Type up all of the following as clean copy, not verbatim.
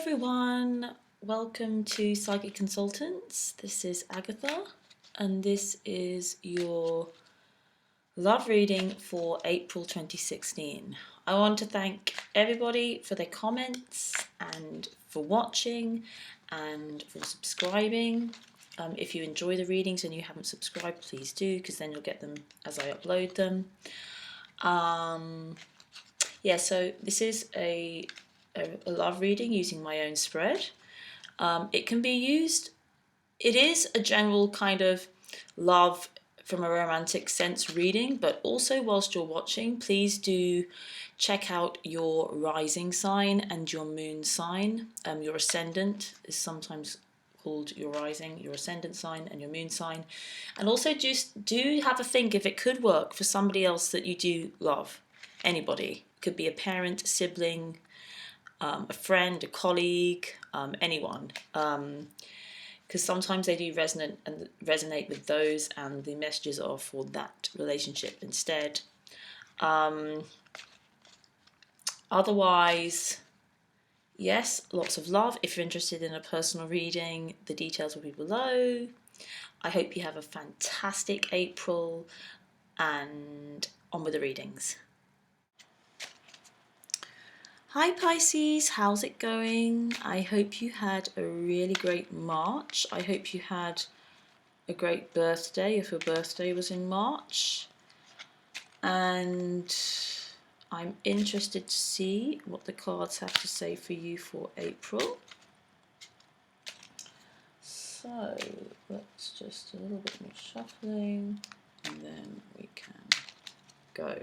everyone, welcome to Psychic Consultants. This is Agatha and this is your love reading for April 2016. I want to thank everybody for their comments and for watching and for subscribing. If you enjoy the readings and you haven't subscribed, please do, because then you'll get them as I upload them. So this is a love reading using my own spread. It can be used, it is a general kind of love from a romantic sense reading, but also whilst you're watching, please do check out your rising sign and your moon sign. Your ascendant is sometimes called your rising, your ascendant sign and your moon sign. And also just do have a think if it could work for somebody else that you do love. Anybody. It could be a parent, a sibling, a friend, a colleague, anyone. Because sometimes they do resonate with those, and the messages are for that relationship instead. Otherwise, yes, lots of love. If you're interested in a personal reading, the details will be below. I hope you have a fantastic April, and on with the readings. Hi Pisces, how's it going? I hope you had a really great March. I hope you had a great birthday if your birthday was in March. And I'm interested to see what the cards have to say for you for April. So let's just a little bit more shuffling and then we can go.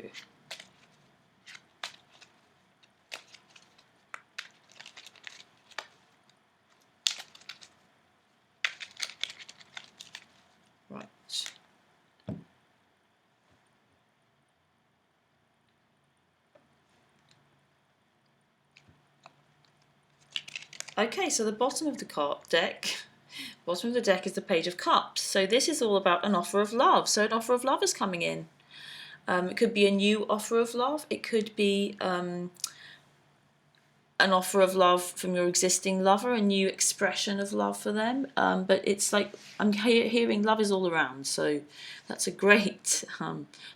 Right. Okay, so the bottom of the bottom of the deck is the Page of Cups. So this is all about an offer of love. So an offer of love is coming in. It could be a new offer of love. It could be an offer of love from your existing lover, a new expression of love for them. But it's like I'm hearing love is all around. So that's a great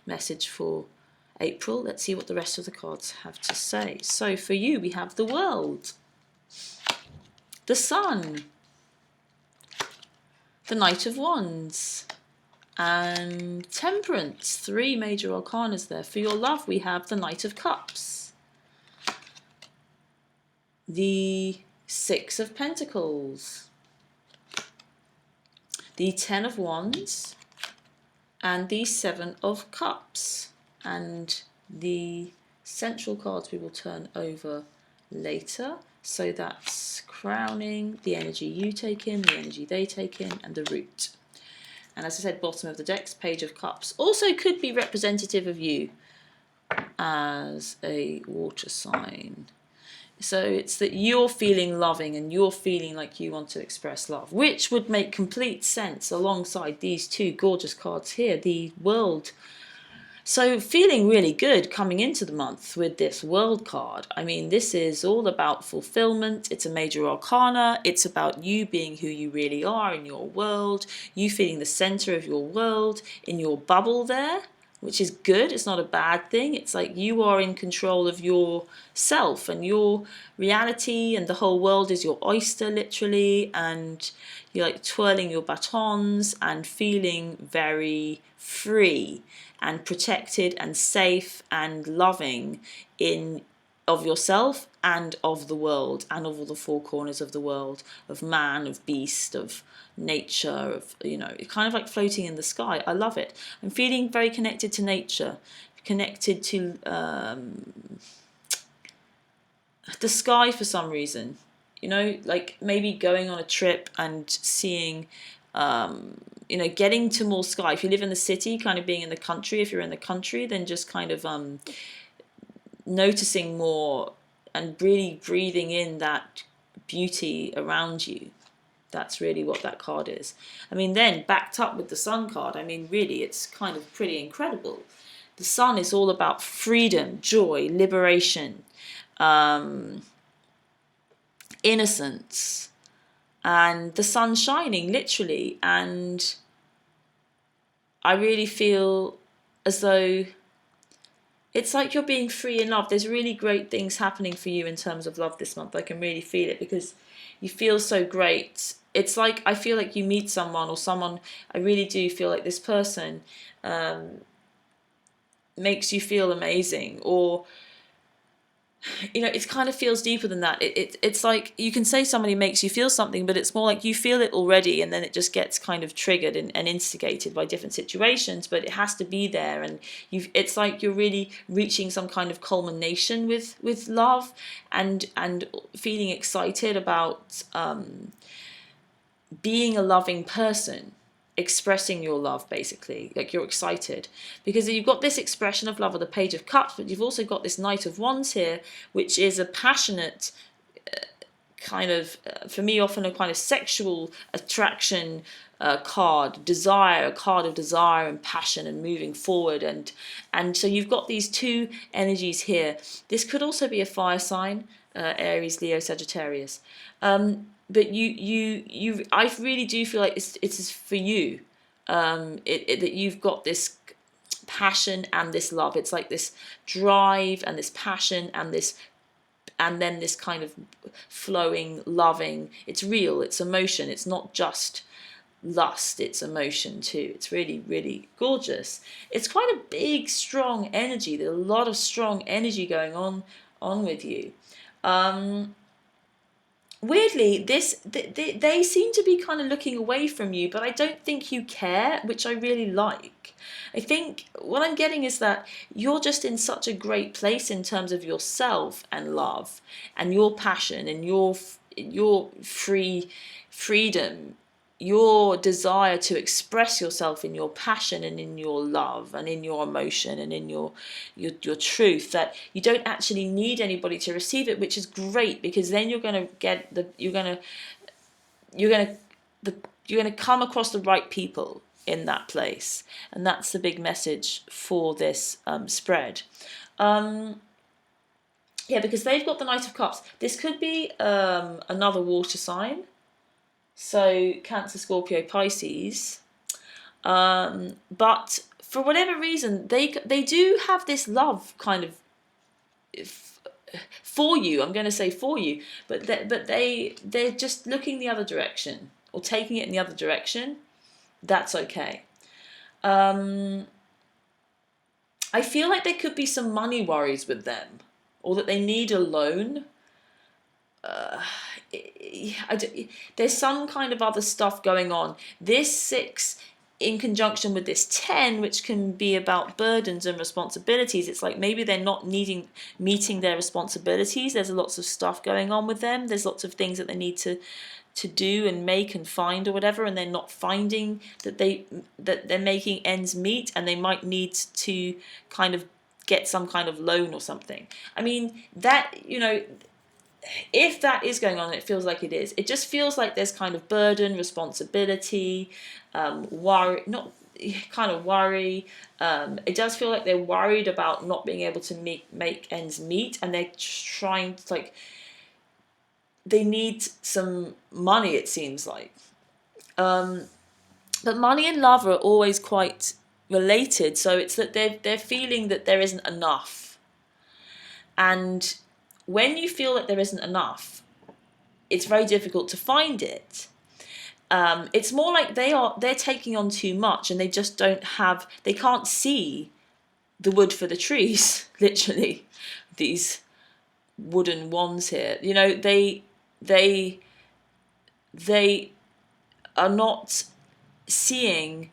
message for April. Let's see what the rest of the cards have to say. So for you, we have the World, the Sun, the Knight of Wands, and Temperance. 3 major arcanas there. For your love, we have the Knight of Cups, the 6 of Pentacles, the 10 of Wands, and the 7 of Cups. And the central cards we will turn over later. So that's crowning, the energy you take in, the energy they take in, and the root. And as I said, bottom of the deck's Page of Cups. Also could be representative of you as a water sign. So it's that you're feeling loving and you're feeling like you want to express love, which would make complete sense alongside these 2 gorgeous cards here, the World. So feeling really good coming into the month with this World card. I mean, this is all about fulfillment. It's a major arcana. It's about you being who you really are in your world, you feeling the center of your world, in your bubble there, which is good. It's not a bad thing. It's like you are in control of yourself and your reality, and the whole world is your oyster, literally, and you're like twirling your batons and feeling very free and protected and safe and loving of yourself and of the world and of all the 4 corners of the world, of man, of beast, of nature, of, you know, kind of like floating in the sky. I love it. I'm feeling very connected to nature, connected to the sky for some reason, you know, like maybe going on a trip and seeing you know, getting to more sky. If you live in the city, kind of being in the country, if you're in the country, then just kind of noticing more and really breathing in that beauty around you. That's really what that card is. I mean, then backed up with the Sun card, I mean, really, it's kind of pretty incredible. The Sun is all about freedom, joy, liberation. innocence and the sun shining, literally. And I really feel as though it's like you're being free in love. There's really great things happening for you in terms of love this month. I can really feel it because you feel so great. It's like I feel like you meet someone or someone, I really do feel like this person makes you feel amazing, or it kind of feels deeper than that. It's like you can say somebody makes you feel something, but it's more like you feel it already, and then it just gets kind of triggered and instigated by different situations, but it has to be there, and it's like you're really reaching some kind of culmination with love, and feeling excited about being a loving person, expressing your love, basically. Like, you're excited because you've got this expression of love of the Page of Cups, but you've also got this Knight of Wands here, which is a passionate kind of, for me, often a kind of sexual attraction card, desire, a card of desire and passion and moving forward, and so you've got these two energies here. This could also be a fire sign, Aries, Leo, Sagittarius. But I really do feel like it's for you. That you've got this passion and this love. It's like this drive and this passion and then this kind of flowing, loving. It's real. It's emotion. It's not just lust. It's emotion too. It's really, really gorgeous. It's quite a big, strong energy. There's a lot of strong energy going on with you. Weirdly, they seem to be kind of looking away from you, but I don't think you care, which I really like. I think what I'm getting is that you're just in such a great place in terms of yourself and love and your passion and your freedom, your desire to express yourself in your passion and in your love and in your emotion and in your truth, that you don't actually need anybody to receive it, which is great, because then you're going to come across the right people in that place, and that's the big message for this spread. Yeah, because they've got the Knight of Cups. This could be another water sign. So Cancer, Scorpio, Pisces, but for whatever reason, they do have this love kind of for you. I'm going to say for you, but they're just looking the other direction or taking it in the other direction. That's okay. I feel like there could be some money worries with them, or that they need a loan. There's some kind of other stuff going on. This 6 in conjunction with this 10, which can be about burdens and responsibilities. It's like maybe they're not meeting their responsibilities. There's lots of stuff going on with them. There's lots of things that they need to do and make and find or whatever, and they're not finding that they're making ends meet, and they might need to kind of get some kind of loan or something. I mean, that, if that is going on, it feels like it is. It just feels like there's kind of burden, responsibility, worry, not kind of worry. It does feel like they're worried about not being able to make ends meet, and they're trying to, like, they need some money, it seems like. But money and love are always quite related, so it's that they're feeling that there isn't enough. And when you feel that there isn't enough, it's very difficult to find it. It's more like they're taking on too much, and they just they can't see the wood for the trees, literally. These wooden wands here, they are not seeing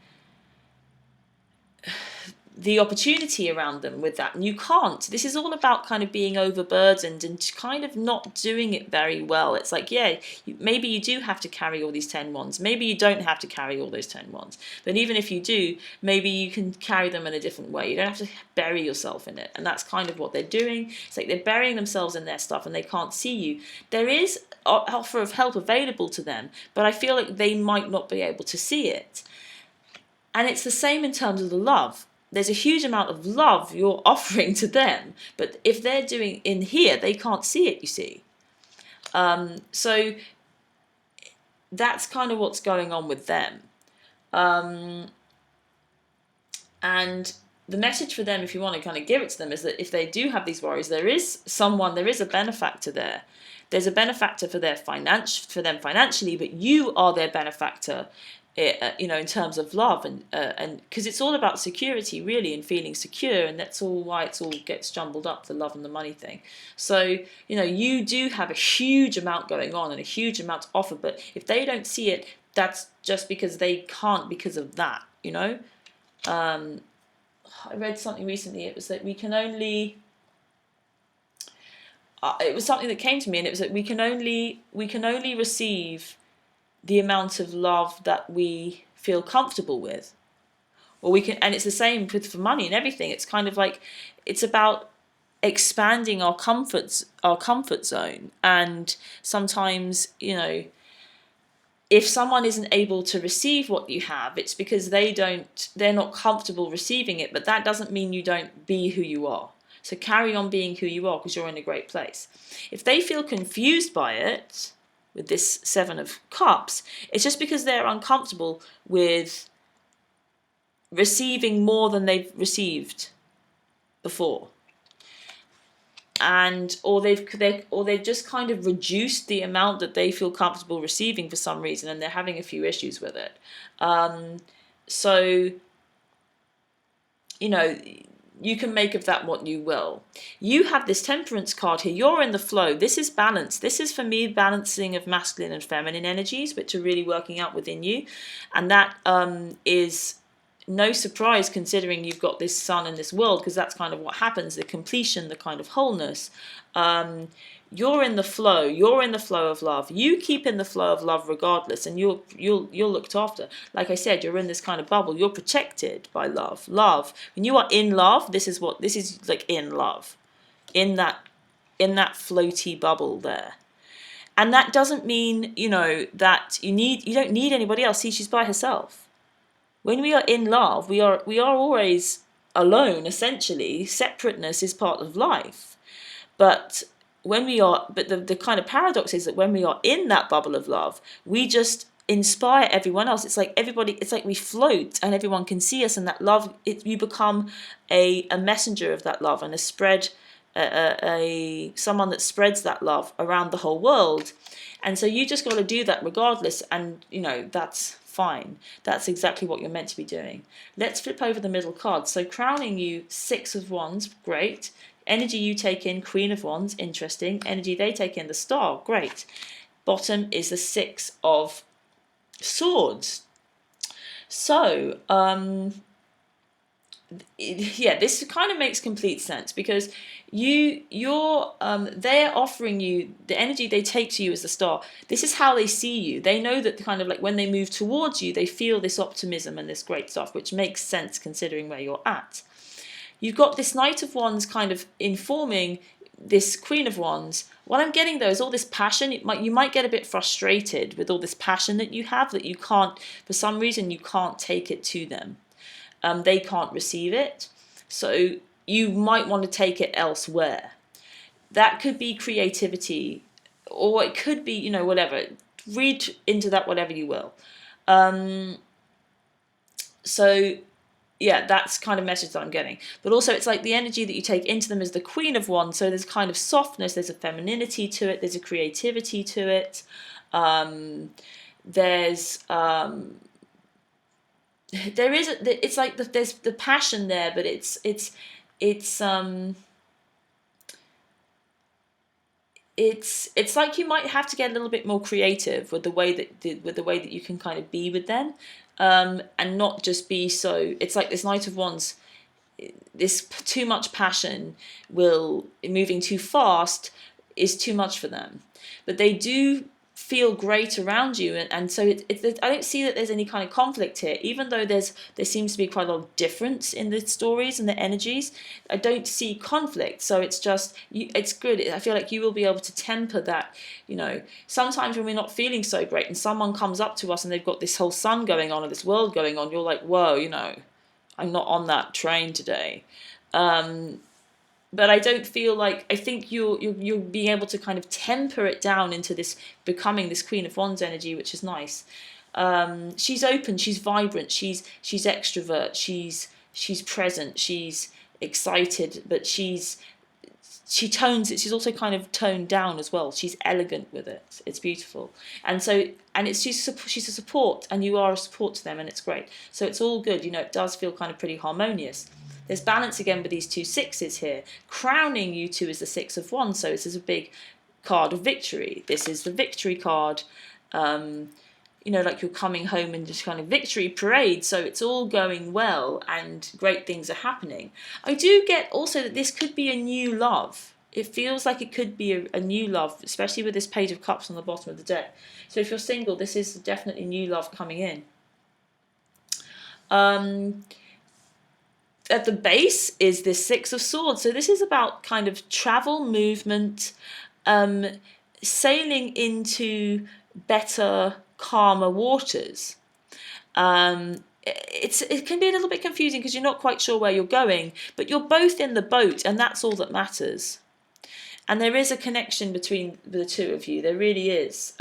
the opportunity around them with that, and you can't. This is all about kind of being overburdened and kind of not doing it very well. It's like, yeah, maybe you do have to carry all these 10 wands, maybe you don't have to carry all those 10 wands, but even if you do, maybe you can carry them in a different way. You don't have to bury yourself in it, and that's kind of what they're doing. It's like they're burying themselves in their stuff and they can't see you. There is offer of help available to them, but I feel like they might not be able to see it. And it's the same in terms of the love. There's a huge amount of love you're offering to them, but if they're doing in here, they can't see it, you see. So that's kind of what's going on with them. And the message for them, if you want to kind of give it to them, is that if they do have these worries, there is a benefactor there. There's a benefactor for them financially, but you are their benefactor, in terms of love, and because it's all about security, really, and feeling secure, and that's all why it all gets jumbled up, the love and the money thing. So, you do have a huge amount going on and a huge amount to offer, but if they don't see it, that's just because they can't, because of that, I read something recently. It was that we can only. It was something that came to me, and it was that we can only receive the amount of love that we feel comfortable with, or we can. And it's the same for money and everything. It's kind of like it's about expanding our comfort zone, and sometimes if someone isn't able to receive what you have, it's because they're not comfortable receiving it, but that doesn't mean you don't be who you are. So carry on being who you are, because you're in a great place. If they feel confused by it, with this 7 of Cups, it's just because they're uncomfortable with receiving more than they've received before. Or they've just kind of reduced the amount that they feel comfortable receiving for some reason, and they're having a few issues with it. So you can make of that what you will. You have this Temperance card here. You're in the flow. This is balance. This is, for me, balancing of masculine and feminine energies, which are really working out within you, and that is no surprise, considering you've got this sun in this world, because that's kind of what happens, the completion, the kind of wholeness. You're in the flow. You're in the flow of love. You keep in the flow of love regardless, and you're looked after. Like I said, you're in this kind of bubble. You're protected by love. Love. When you are in love, this is like in love, in that floaty bubble there. And that doesn't mean that you don't need anybody else. See, she's by herself. When we are in love, we are always alone, essentially. Separateness is part of life. But the kind of paradox is that when we are in that bubble of love, we just inspire everyone else. It's like we float and everyone can see us, and that love, you become a messenger of that love, and someone that spreads that love around the whole world. And so you just got to do that regardless, and that's fine. That's exactly what you're meant to be doing. Let's flip over the middle card. So crowning you, 6 of Wands, great. Energy you take in, Queen of Wands, interesting. Energy they take in, the Star, great. Bottom is the 6 of Swords. So, this kind of makes complete sense, because they're offering you the energy they take to you as the Star. This is how they see you. They know that kind of like when they move towards you, they feel this optimism and this great stuff, which makes sense considering where you're at. You've got this Knight of Wands kind of informing this Queen of Wands. What I'm getting though is all this passion. You might get a bit frustrated with all this passion that you have, that you can't, for some reason, you can't take it to them. They can't receive it. So you might want to take it elsewhere. That could be creativity, or it could be, whatever. Read into that whatever you will. So yeah, that's kind of message that I'm getting. But also it's like the energy that you take into them is the Queen of Wands. So there's kind of softness, there's a femininity to it, there's a creativity to it. There's the passion there, but it's like you might have to get a little bit more creative with the way that you can kind of be with them, and not just be so. It's like this Knight of Wands. This too much passion moving too fast is too much for them, but they do feel great around you, and so I don't see that there's any kind of conflict here, even though there seems to be quite a lot of difference in the stories and the energies. I don't see conflict, so it's just it's good. I feel like you will be able to temper that. Sometimes when we're not feeling so great and someone comes up to us and they've got this whole sun going on or this world going on, you're like, whoa, I'm not on that train today. but I don't feel like, I think you're being able to kind of temper it down into this becoming this Queen of Wands energy, which is nice. She's open, she's vibrant, she's extrovert, she's present, she's excited, but she tones it. She's also kind of toned down as well. She's elegant with it. It's beautiful, and she's a support, and you are a support to them, and it's great. So it's all good. It does feel kind of pretty harmonious. There's balance again with these 2 sixes here. Crowning you two is the 6 of Wands, so this is a big card of victory. This is the victory card. Like you're coming home in this kind of victory parade, so it's all going well and great things are happening. I do get also that this could be a new love. It feels like it could be a new love, especially with this Page of Cups on the bottom of the deck. So if you're single, this is definitely new love coming in. At the base is this 6 of Swords. So this is about kind of travel, movement, sailing into better, calmer waters. It can be a little bit confusing because you're not quite sure where you're going, but you're both in the boat, and that's all that matters. And there is a connection between the two of you. There really is.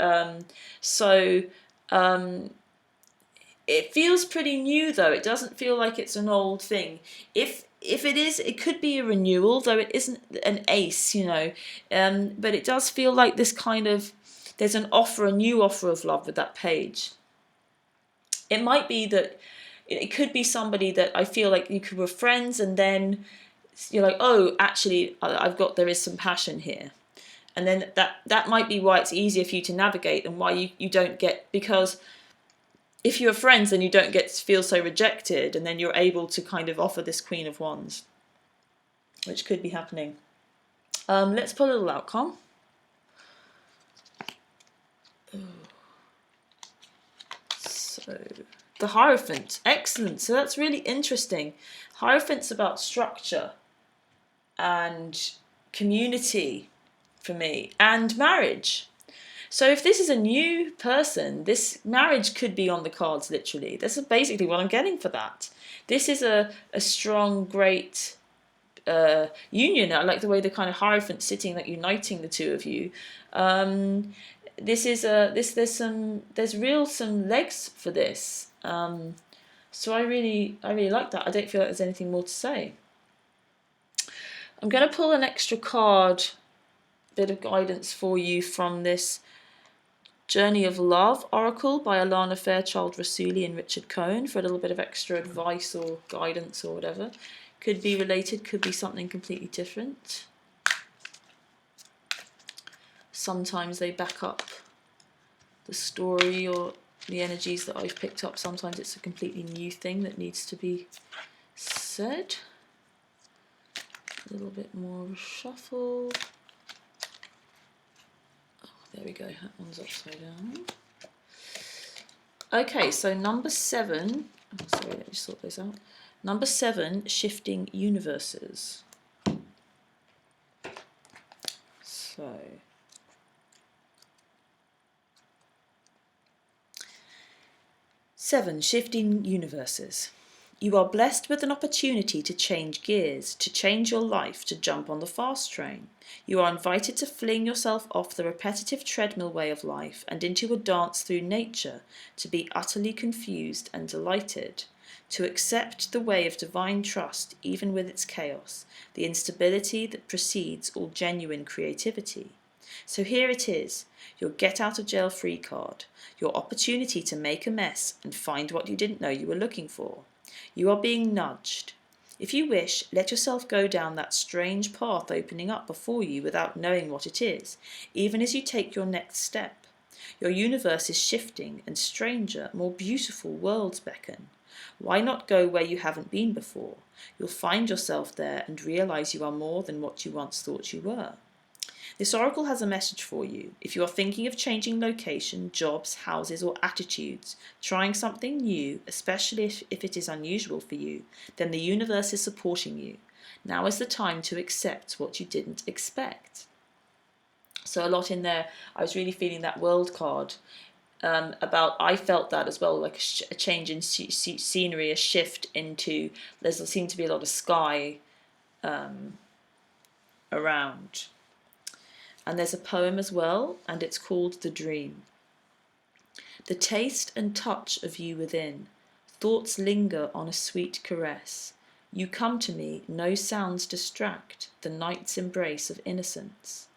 It feels pretty new, though. It doesn't feel like it's an old thing. If it is, it could be a renewal, though it isn't an ace, but it does feel like this kind of, there's a new offer of love with that page. It might be that it could be somebody that I feel like you were friends, and then you're like, oh, actually, there is some passion here. And then that might be why it's easier for you to navigate, and why you don't get, because if you're friends, then you don't get to feel so rejected, and then you're able to kind of offer this Queen of Wands, which could be happening. Let's pull a little outcome. So, the Hierophant, excellent. So that's really interesting. Hierophant's about structure and community for me, and marriage. So if this is a new person, this marriage could be on the cards, literally. This is basically what I'm getting for that. This is a strong, great union. I like the way the kind of Hierophant sitting, like uniting the two of you. There's some legs for this. So I really like that. I don't feel like there's anything more to say. I'm going to pull an extra card, bit of guidance for you from this Journey of Love Oracle by Alana Fairchild Rasuli and Richard Cohen, for a little bit of extra advice or guidance or whatever. Could be related, could be something completely different. Sometimes they back up the story or the energies that I've picked up. Sometimes it's a completely new thing that needs to be said. A little bit more shuffle. There we go, that one's upside down. Okay, so number 7, sorry, let me sort those out. Number 7, shifting universes. So, seven, shifting universes. You are blessed with an opportunity to change gears, to change your life, to jump on the fast train. You are invited to fling yourself off the repetitive treadmill way of life and into a dance through nature, to be utterly confused and delighted, to accept the way of divine trust even with its chaos, the instability that precedes all genuine creativity. So here it is, your get out of jail free card, your opportunity to make a mess and find what you didn't know you were looking for. You are being nudged. If you wish, let yourself go down that strange path opening up before you without knowing what it is, even as you take your next step. Your universe is shifting, and stranger, more beautiful worlds beckon. Why not go where you haven't been before? You'll find yourself there and realize you are more than what you once thought you were. This oracle has a message for you. If you are thinking of changing location, jobs, houses, or attitudes, trying something new, especially if it is unusual for you, then the universe is supporting you. Now is the time to accept what you didn't expect. So a lot in there, I was really feeling that world card. I felt that as well, like a change in scenery, a shift into, there seemed to be a lot of sky around. And there's a poem as well, and it's called The Dream. The taste and touch of you within, thoughts linger on a sweet caress. You come to me, no sounds distract the night's embrace of innocence.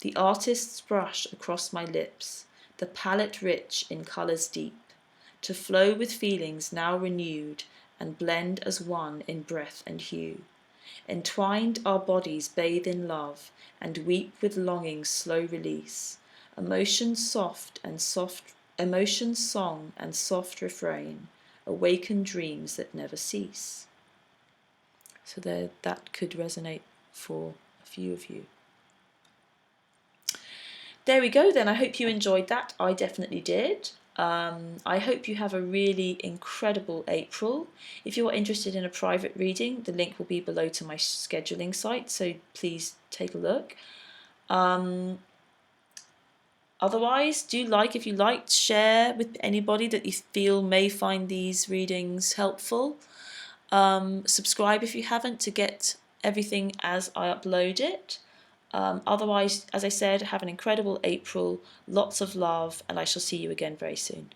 The artist's brush across my lips, the palette rich in colours deep, to flow with feelings now renewed and blend as one in breath and hue. Entwined our bodies bathe in love and weep with longing's slow release. Emotions song and soft refrain, awaken dreams that never cease. So that could resonate for a few of you. There we go then. I hope you enjoyed that. I definitely did. I hope you have a really incredible April. If you're interested in a private reading, the link will be below to my scheduling site, so please take a look. Otherwise, if you liked, share with anybody that you feel may find these readings helpful. Subscribe if you haven't to get everything as I upload it. Otherwise, as I said, have an incredible April, lots of love, and I shall see you again very soon.